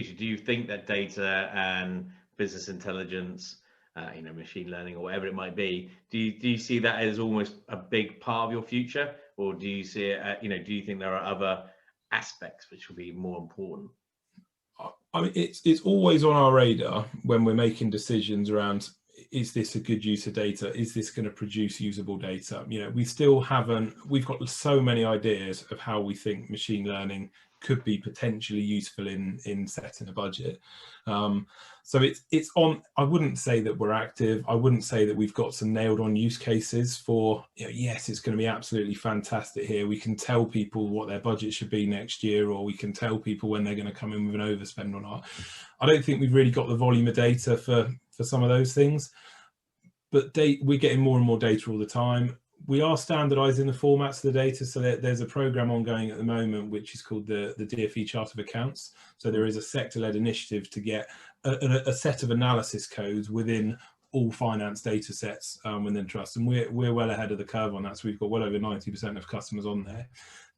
future? Do you think that data and business intelligence, machine learning or whatever it might be, do you see that as almost a big part of your future, or do you see it, do you think there are other aspects which will be more important? I mean, it's always on our radar when we're making decisions around, is this a good use of data? Is this going to produce usable data? We've got so many ideas of how we think machine learning could be potentially useful in setting a budget. So it's on. I wouldn't say that we're active. I wouldn't say that we've got some nailed on use cases for, yes, it's going to be absolutely fantastic here. We can tell people what their budget should be next year, or we can tell people when they're going to come in with an overspend or not. I don't think we've really got the volume of data for some of those things, but we're getting more and more data all the time. We are standardizing the formats of the data, so there's a program ongoing at the moment which is called the DFE Chart of Accounts. So there is a sector-led initiative to get a set of analysis codes within all finance data sets within trust, and we're well ahead of the curve on that. So we've got well over 90% of customers on there.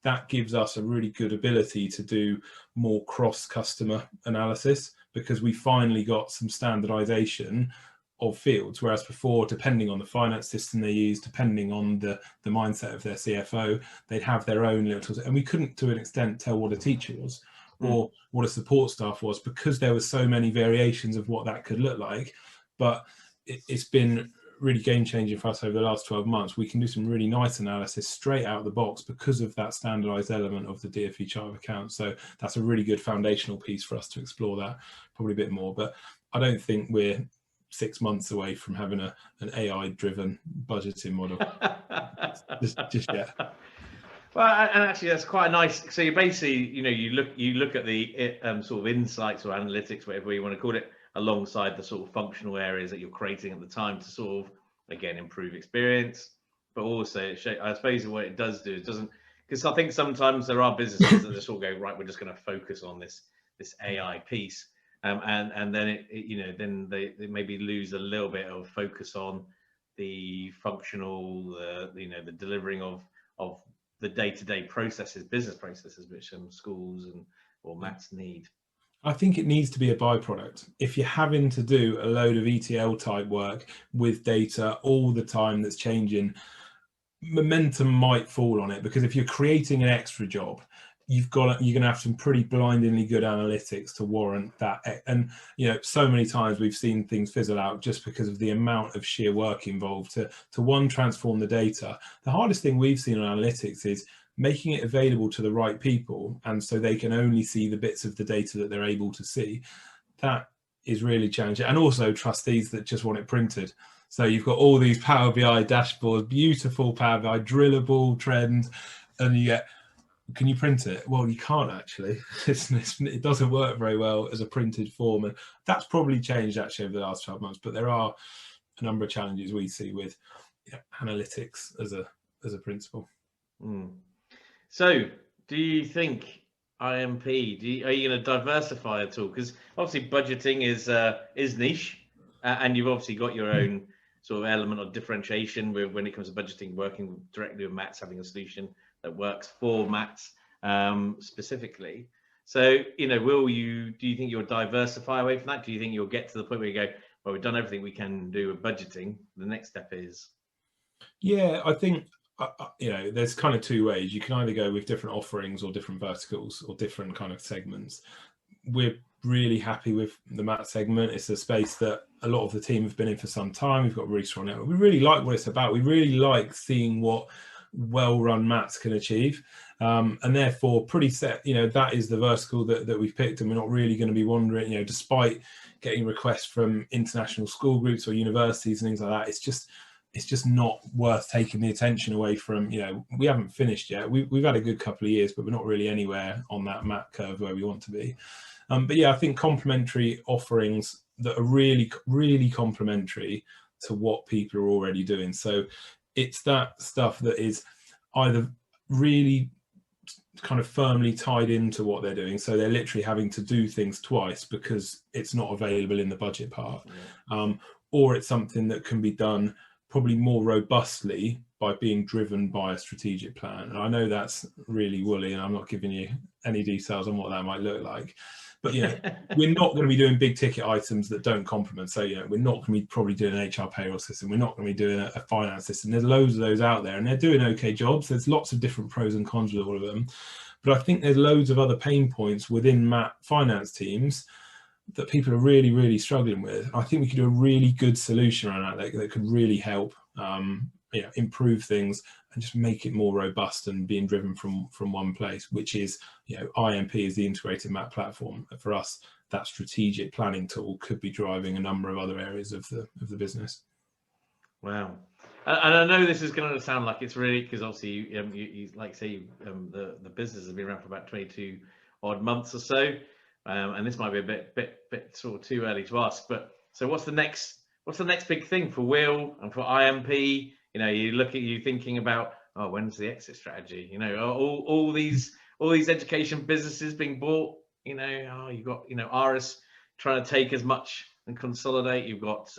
That gives us a really good ability to do more cross-customer analysis, because we finally got some standardization of fields, whereas before, depending on the finance system they use, depending on the mindset of their CFO, they'd have their own little tools, and we couldn't to an extent tell what a teacher was or what a support staff was, because there were so many variations of what that could look like. But it's been really game changing for us over the last 12 months. We can do some really nice analysis straight out of the box because of that standardized element of the DFE chart of accounts. So that's a really good foundational piece for us to explore that probably a bit more. But I don't think we're 6 months away from having an AI driven budgeting model just yet. Well, and actually that's quite nice. So you basically, you look at the sort of insights or analytics, whatever you want to call it, alongside the sort of functional areas that you're creating at the time to sort of, again, improve experience, but also I suppose what it does do, it doesn't, because I think sometimes there are businesses that just all go, right, we're just going to focus on this AI piece. And then then they maybe lose a little bit of focus on the functional, the delivering of the day-to-day processes, business processes, which schools or MATs need. I think it needs to be a byproduct. If you're having to do a load of ETL type work with data all the time that's changing, momentum might fall on it, because if you're creating an extra job, you're going to have some pretty blindingly good analytics to warrant that. And so many times we've seen things fizzle out just because of the amount of sheer work involved to transform the data. The hardest thing we've seen on analytics is making it available to the right people, and so they can only see the bits of the data that they're able to see. That is really challenging. And also trustees that just want it printed. So you've got all these Power BI dashboards, beautiful Power BI, drillable trends, and you get, can you print it? Well, you can't actually. It doesn't work very well as a printed form, and that's probably changed actually over the last 12 months. But there are a number of challenges we see with analytics as a principle. So, do you think IMP? Are you going to diversify at all? Because obviously budgeting is niche, and you've obviously got your own sort of element of differentiation when it comes to budgeting, working directly with MATs, having a solution that works for MATs specifically. So, do you think you'll diversify away from that? Do you think you'll get to the point where you go, well, we've done everything we can do with budgeting, the next step is? Yeah, I think, there's kind of two ways. You can either go with different offerings or different verticals or different kind of segments. We're really happy with the MAT segment. It's a space that a lot of the team have been in for some time. We've got a really strong network. We really like what it's about. We really like seeing what well-run MATs can achieve, and therefore pretty set, that is the vertical that we've picked, and we're not really going to be wandering, despite getting requests from international school groups or universities and things like that. It's just not worth taking the attention away from, we haven't finished yet. We've had a good couple of years, but we're not really anywhere on that MAT curve where we want to be. But yeah, I think complementary offerings that are really, really complementary to what people are already doing. So it's that stuff that is either really kind of firmly tied into what they're doing, so they're literally having to do things twice because it's not available in the budget part, or it's something that can be done probably more robustly by being driven by a strategic plan. And I know that's really woolly, and I'm not giving you any details on what that might look like, But we're not going to be doing big ticket items that don't complement. So we're not going to be probably doing an HR payroll system. We're not going to be doing a finance system. There's loads of those out there, and they're doing okay jobs. There's lots of different pros and cons with all of them. But I think there's loads of other pain points within finance teams that people are really, really struggling with. I think we could do a really good solution around that could really help improve things and just make it more robust and being driven from one place, which is, IMP is the integrated map platform. For us, that strategic planning tool could be driving a number of other areas of the business. Wow. And I know this is going to sound like it's really, because obviously you like say the business has been around for about 22 odd months or so, and this might be a bit sort of too early to ask, but so what's the next big thing for Will and for IMP? You thinking about, oh, when's the exit strategy? All these education businesses being bought. You've got Aris trying to take as much and consolidate. You've got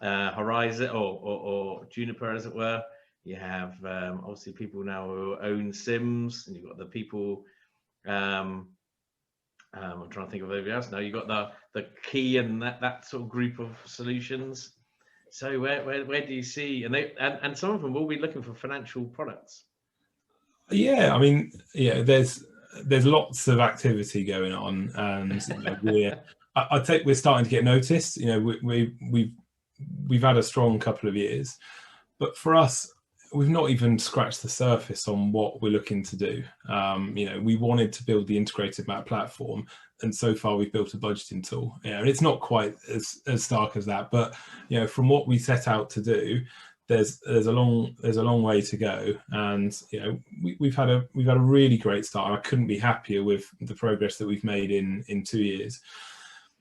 Horizon or Juniper, as it were. You have obviously people now who own Sims, and you've got the people. I'm trying to think of everybody else now. You've got the Key and that sort of group of solutions. So where do you see, and some of them will be looking for financial products? Yeah, I mean, there's lots of activity going on, and we're starting to get noticed. We've had a strong couple of years, but for us, we've not even scratched the surface on what we're looking to do. We wanted to build the integrated map platform, and so far we've built a budgeting tool. And it's not quite as stark as that, but from what we set out to do, there's a long way to go. And we've had a really great start. I couldn't be happier with the progress that we've made in 2 years.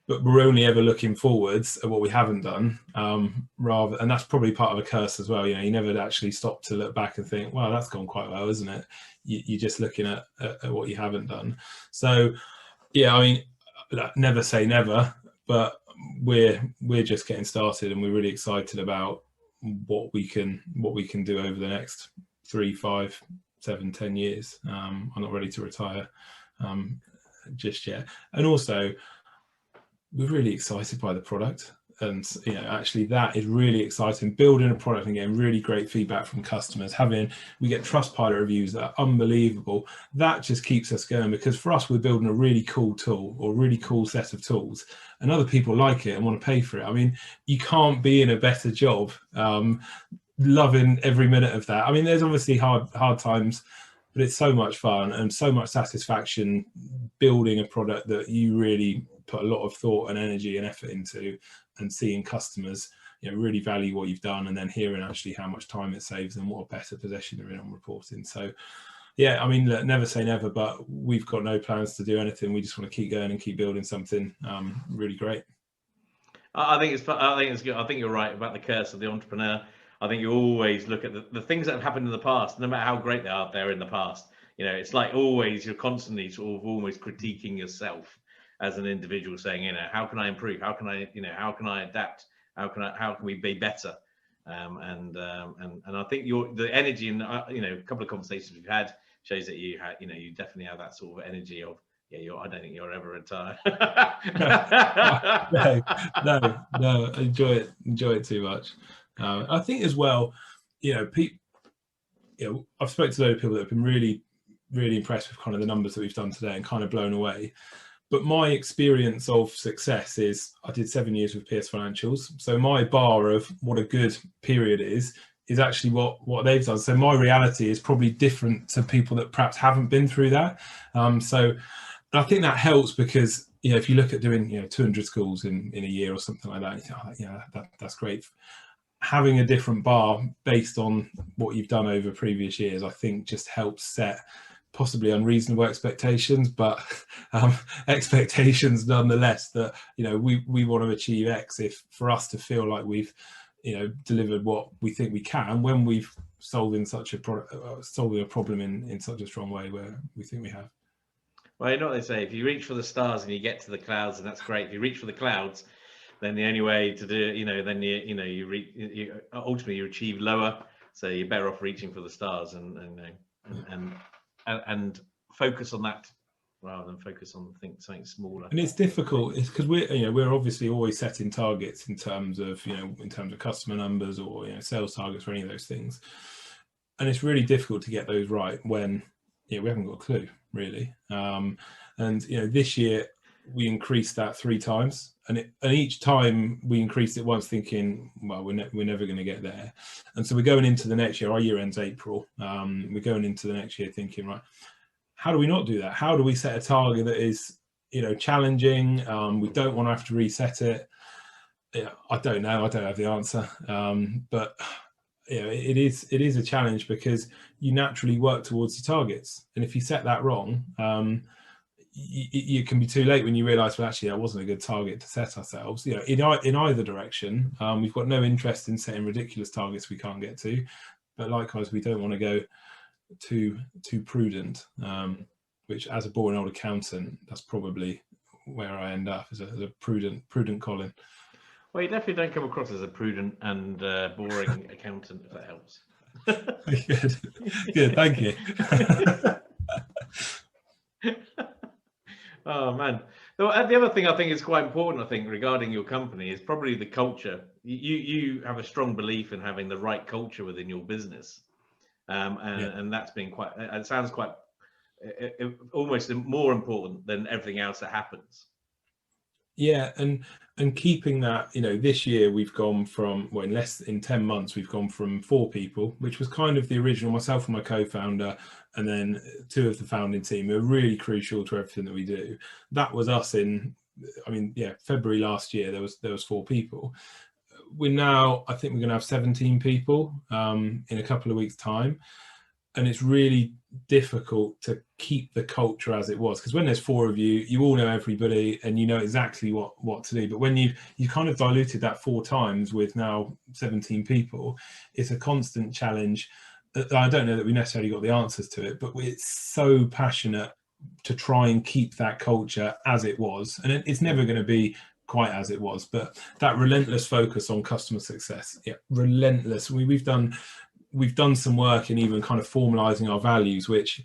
But we're only ever looking forwards at what we haven't done, and that's probably part of a curse as well. You never actually stop to look back and think, well, that's gone quite well, isn't it? You're just looking at what you haven't done. So, I mean, never say never, but we're just getting started, and we're really excited about what we can do over the next 3, 5, 7, 10 years. I'm not ready to retire just yet, and also, we're really excited by the product, and actually that is really exciting. Building a product and getting really great feedback from customers, we get Trustpilot reviews that are unbelievable. That just keeps us going, because for us, we're building a really cool tool or really cool set of tools, and other people like it and want to pay for it. I mean, you can't be in a better job. Loving every minute of that. I mean, there's obviously hard times, but it's so much fun and so much satisfaction building a product that you really put a lot of thought and energy and effort into, and seeing customers really value what you've done, and then hearing actually how much time it saves and what a better position they're in on reporting. So I mean, look, never say never, but we've got no plans to do anything. We just want to keep going and keep building something really great. I think it's good. I think you're right about the curse of the entrepreneur. I think you always look at the things that have happened in the past, no matter how great they are, they're in the past. It's like always you're constantly sort of almost critiquing yourself as an individual, saying, how can I improve? How can I adapt? How can we be better? And I think the energy and a couple of conversations we've had shows that you definitely have that sort of energy of, I don't think you'll ever retire. No, I enjoy it too much. I think as well, I've spoken to a load of people that have been really, really impressed with kind of the numbers that we've done today and kind of blown away. But my experience of success is I did 7 years with PS Financials. So my bar of what a good period is actually what they've done. So my reality is probably different to people that perhaps haven't been through that. So I think that helps, because if you look at doing 200 schools in a year or something like that, you think, that's great. Having a different bar based on what you've done over previous years, I think just helps set possibly unreasonable expectations, but expectations nonetheless, that we want to achieve X. If for us to feel like we've delivered what we think we can when we've solving a problem in such a strong way where we think we have. Well, what they say, if you reach for the stars and you get to the clouds, and that's great. If you reach for the clouds, then the only way to do it, then you ultimately you achieve lower. So you're better off reaching for the stars and focus on that rather than focus on something smaller. And it's difficult. It's because we're obviously always setting targets in terms of customer numbers or sales targets or any of those things. And it's really difficult to get those right when we haven't got a clue really. And this year we increased that 3 times, and each time we increased it once, thinking, well, we're never going to get there. And so we're going into the next year. Our year ends April. We're going into the next year thinking, right, how do we not do that? How do we set a target that is challenging? We don't want to have to reset it. I don't know. I don't have the answer. But it is a challenge, because you naturally work towards your targets, and if you set that wrong, you can be too late when you realize, well, actually that wasn't a good target to set ourselves. In either direction. We've got no interest in setting ridiculous targets we can't get to, but likewise we don't want to go too prudent, which, as a boring old accountant, that's probably where I end up, as a prudent Colin. Well, you definitely don't come across as a prudent and boring accountant, if that helps. Good, thank you. Oh man. The other thing I think is quite important, I think, regarding your company, is probably the culture. You have a strong belief in having the right culture within your business, and that's been quite. It sounds quite almost more important than everything else that happens. Yeah, and keeping that, this year we've gone from, well, in 10 months we've gone from 4 people, which was kind of the original, myself and my co-founder, and then 2 of the founding team, who are really crucial to everything that we do. That was us in, February last year. There was 4 people. We're now, I think we're going to have 17 people in a couple of weeks' time. And it's really difficult to keep the culture as it was, because when there's 4 of you, you all know everybody and you know exactly what to do. But when you kind of diluted that 4 times with now 17 people, it's a constant challenge. I don't know that we necessarily got the answers to it, but we're so passionate to try and keep that culture as it was. And it's never going to be quite as it was, but that relentless focus on customer success, relentless. We've done some work in even kind of formalizing our values, which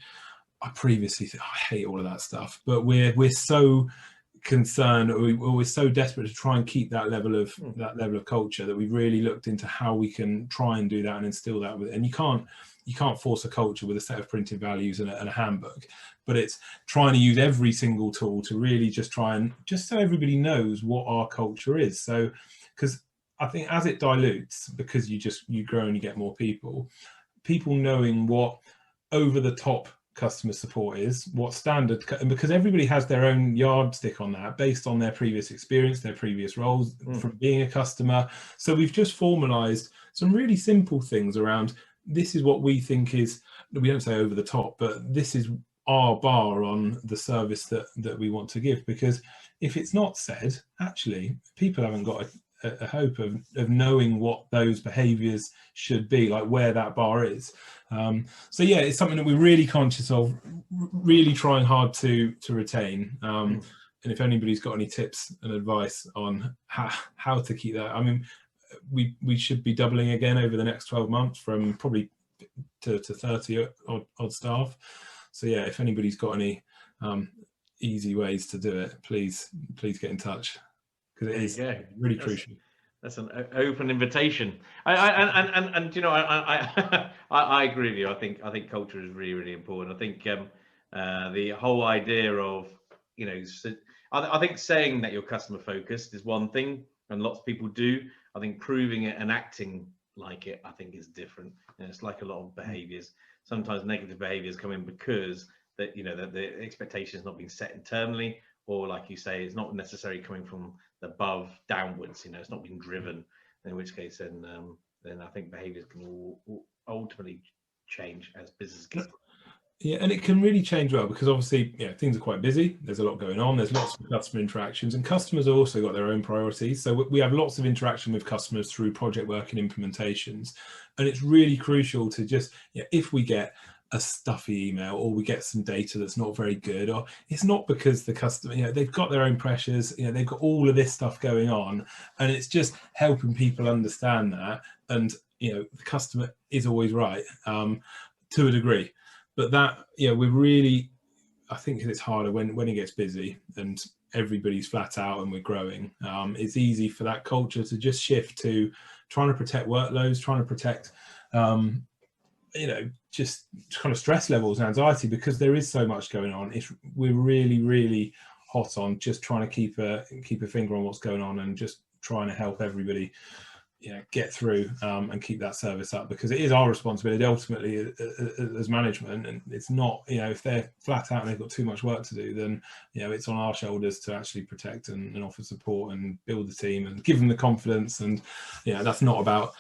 I previously I hate all of that stuff, but we're so concerned, we're so desperate to try and keep that level of culture, that we've really looked into how we can try and do that and instill that with it. And you can't force a culture with a set of printed values and a handbook, but it's trying to use every single tool to really just so everybody knows what our culture is. So, because I think as it dilutes, because you grow and you get more people knowing what over the top customer support is, what standard, and because everybody has their own yardstick on that based on their previous experience, their previous roles from being a customer. So we've just formalized some really simple things around, this is what we think is, we don't say over the top, but this is our bar on the service that we want to give. Because if it's not said, actually people haven't got a hope of knowing what those behaviors should be, like where that bar is. So yeah, it's something that we're really conscious of, really trying hard to retain. And if anybody's got any tips and advice on how to keep that, I mean, we should be doubling again over the next 12 months, from probably to 30 odd staff. So yeah, if anybody's got any easy ways to do it, please get in touch, because it is really crucial. That's an open invitation. I agree with you. I think culture is really, really important. I think the whole idea of I think saying that you're customer focused is one thing, and lots of people do. I think proving it and acting like it, I think, is different. And it's like a lot of behaviors. Sometimes negative behaviors come in because that the expectation is not being set internally, or like you say, it's not necessarily coming from the above downwards. It's not being driven. In which case, then I think behaviors can ultimately change as business gets. Yeah, and it can really change well, because obviously, things are quite busy. There's a lot going on. There's lots of customer interactions, and customers have also got their own priorities. So we have lots of interaction with customers through project work and implementations. And it's really crucial to just, if we get a stuffy email or we get some data that's not very good, or it's not because the customer, they've got their own pressures, they've got all of this stuff going on, and it's just helping people understand that. And, the customer is always right, to a degree. But that, we're really I think it's harder when it gets busy and everybody's flat out and we're growing. It's easy for that culture to just shift to trying to protect workloads, trying to protect, just kind of stress levels and anxiety, because there is so much going on. We're really, really hot on just trying to keep a finger on what's going on and just trying to help everybody get through and keep that service up, because it is our responsibility ultimately as management. And it's not, if they're flat out and they've got too much work to do, then it's on our shoulders to actually protect and offer support and build the team and give them the confidence. And that's not about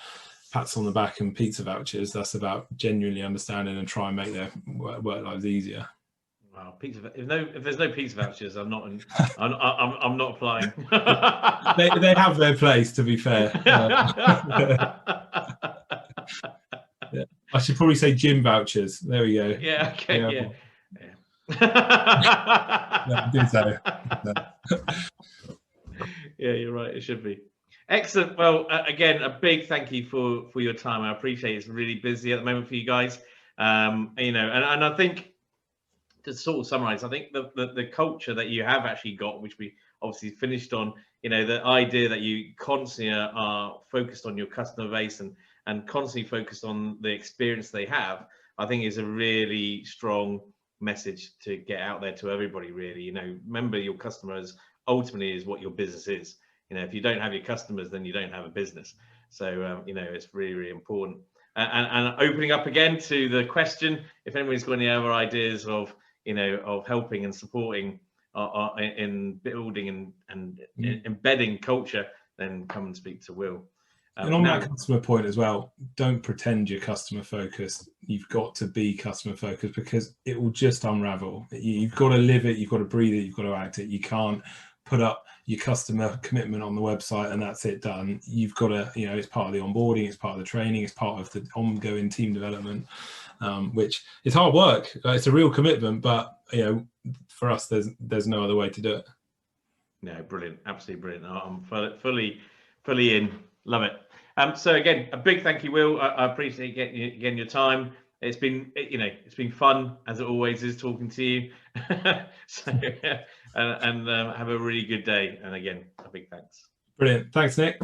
pats on the back and pizza vouchers. That's about genuinely understanding and try and make their work lives easier. Wow, pizza! If there's no pizza vouchers, I'm not applying. they have their place, to be fair. Yeah. I should probably say gym vouchers. There we go. Yeah. Okay. Yeah. Yeah, do so. Yeah, you're right. It should be. Excellent. Well, again, a big thank you for your time. I appreciate it. It's really busy at the moment for you guys. And I think, to sort of summarize, I think the culture that you have actually got, which we obviously finished on, the idea that you constantly are focused on your customer base and constantly focused on the experience they have, I think is a really strong message to get out there to everybody, really. Remember, your customers ultimately is what your business is. If you don't have your customers, then you don't have a business. So, it's really, really important. And opening up again to the question, if anybody's got any other ideas of helping and supporting in building and embedding culture, then come and speak to Will. And on that customer point as well, don't pretend you're customer focused. You've got to be customer focused, because it will just unravel. You've got to live it, you've got to breathe it, you've got to act it. You can't put up your customer commitment on the website and that's it, done. You've got to, it's part of the onboarding, it's part of the training, it's part of the ongoing team development, which is hard work. It's a real commitment, but for us, there's no other way to do it. No, brilliant, absolutely brilliant. I'm fully in. Love it. So again, a big thank you, Will. I appreciate getting your time. It's been fun, as it always is, talking to you. So and have a really good day. And again, a big thanks. Brilliant. Thanks, Nick.